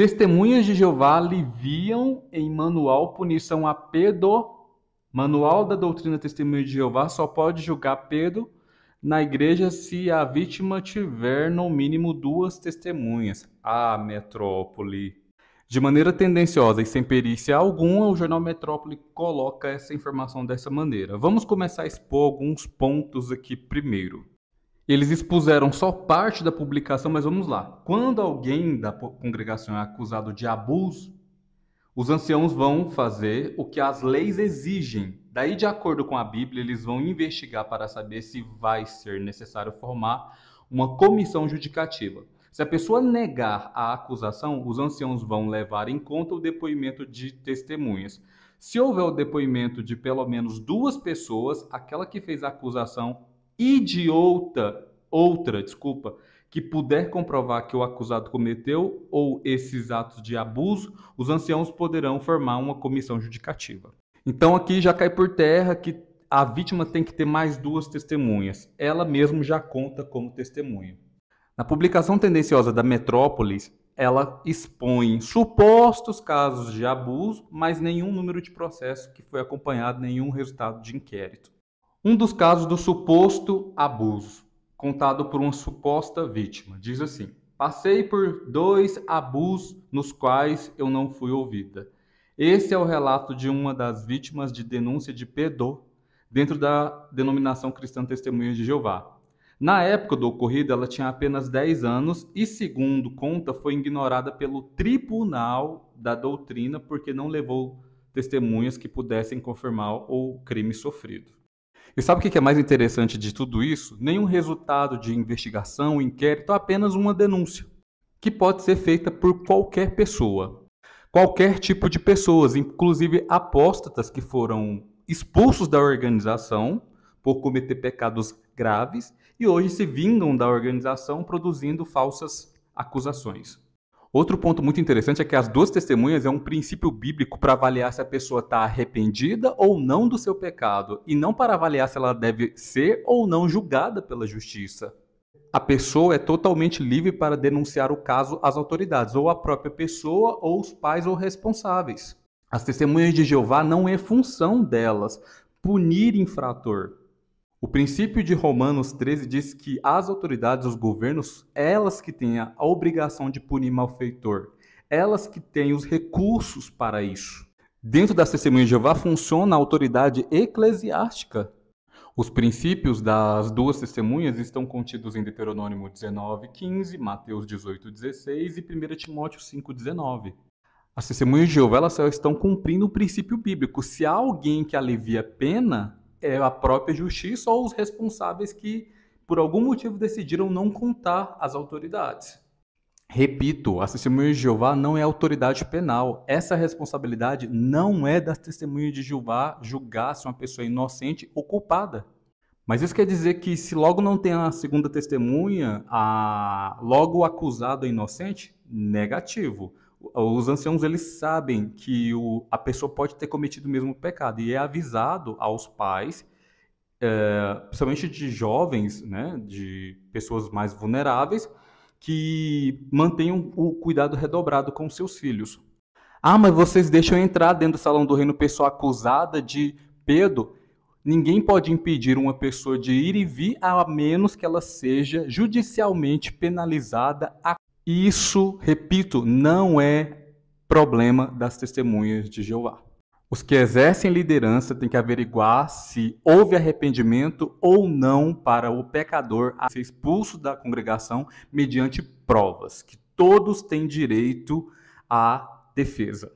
Testemunhas de Jeová aliviam em manual punição a Pedro. Manual da doutrina Testemunha de Jeová só pode julgar Pedro na igreja se a vítima tiver no mínimo 2 testemunhas. Ah, Metrópole. De maneira tendenciosa e sem perícia alguma, o jornal Metrópole coloca essa informação dessa maneira. Vamos começar a expor alguns pontos aqui primeiro. Eles expuseram só parte da publicação, mas vamos lá. Quando alguém da congregação é acusado de abuso, os anciãos vão fazer o que as leis exigem. Daí, de acordo com a Bíblia, eles vão investigar para saber se vai ser necessário formar uma comissão judicativa. Se a pessoa negar a acusação, os anciãos vão levar em conta o depoimento de testemunhas. Se houver o depoimento de pelo menos 2 pessoas, aquela que fez a acusação e de outra, que puder comprovar que o acusado cometeu ou esses atos de abuso, os anciãos poderão formar uma comissão judicativa. Então aqui já cai por terra que a vítima tem que ter mais 2 testemunhas. Ela mesma já conta como testemunha. Na publicação tendenciosa da Metrópolis, ela expõe supostos casos de abuso, mas nenhum número de processo que foi acompanhado, nenhum resultado de inquérito. Um dos casos do suposto abuso, contado por uma suposta vítima, diz assim: passei por 2 abusos nos quais eu não fui ouvida. Esse é o relato de uma das vítimas de denúncia de Pedro, dentro da denominação cristã Testemunhas de Jeová. Na época do ocorrido, ela tinha apenas 10 anos e, segundo conta, foi ignorada pelo Tribunal da Doutrina porque não levou testemunhas que pudessem confirmar o crime sofrido. E sabe o que é mais interessante de tudo isso? Nenhum resultado de investigação, inquérito, apenas uma denúncia, que pode ser feita por qualquer pessoa. Qualquer tipo de pessoas, inclusive apóstatas que foram expulsos da organização por cometer pecados graves e hoje se vingam da organização produzindo falsas acusações. Outro ponto muito interessante é que as 2 testemunhas é um princípio bíblico para avaliar se a pessoa está arrependida ou não do seu pecado, e não para avaliar se ela deve ser ou não julgada pela justiça. A pessoa é totalmente livre para denunciar o caso às autoridades, ou a própria pessoa, ou os pais ou responsáveis. As testemunhas de Jeová não é função delas punir infrator. O princípio de Romanos 13 diz que as autoridades, os governos, elas que têm a obrigação de punir malfeitor, elas que têm os recursos para isso. Dentro das testemunhas de Jeová funciona a autoridade eclesiástica. Os princípios das 2 testemunhas estão contidos em Deuteronômio 19:15, Mateus 18:16 e 1 Timóteo 5:19. As testemunhas de Jeová elas só estão cumprindo o princípio bíblico. Se há alguém que alivia a pena, é a própria justiça ou os responsáveis que, por algum motivo, decidiram não contar às autoridades. Repito, as testemunhas de Jeová não é autoridade penal. Essa responsabilidade não é das testemunhas de Jeová julgar se uma pessoa é inocente ou culpada. Mas isso quer dizer que se logo não tem a segunda testemunha, logo o acusado é inocente? Negativo. Os anciãos eles sabem que a pessoa pode ter cometido o mesmo pecado e é avisado aos pais, principalmente de jovens, né, de pessoas mais vulneráveis, que mantenham o cuidado redobrado com seus filhos. Ah, mas vocês deixam entrar dentro do salão do reino pessoa acusada de Pedro? Ninguém pode impedir uma pessoa de ir e vir a menos que ela seja judicialmente penalizada. Isso, repito, não é problema das testemunhas de Jeová. Os que exercem liderança têm que averiguar se houve arrependimento ou não para o pecador a ser expulso da congregação mediante provas, que todos têm direito à defesa.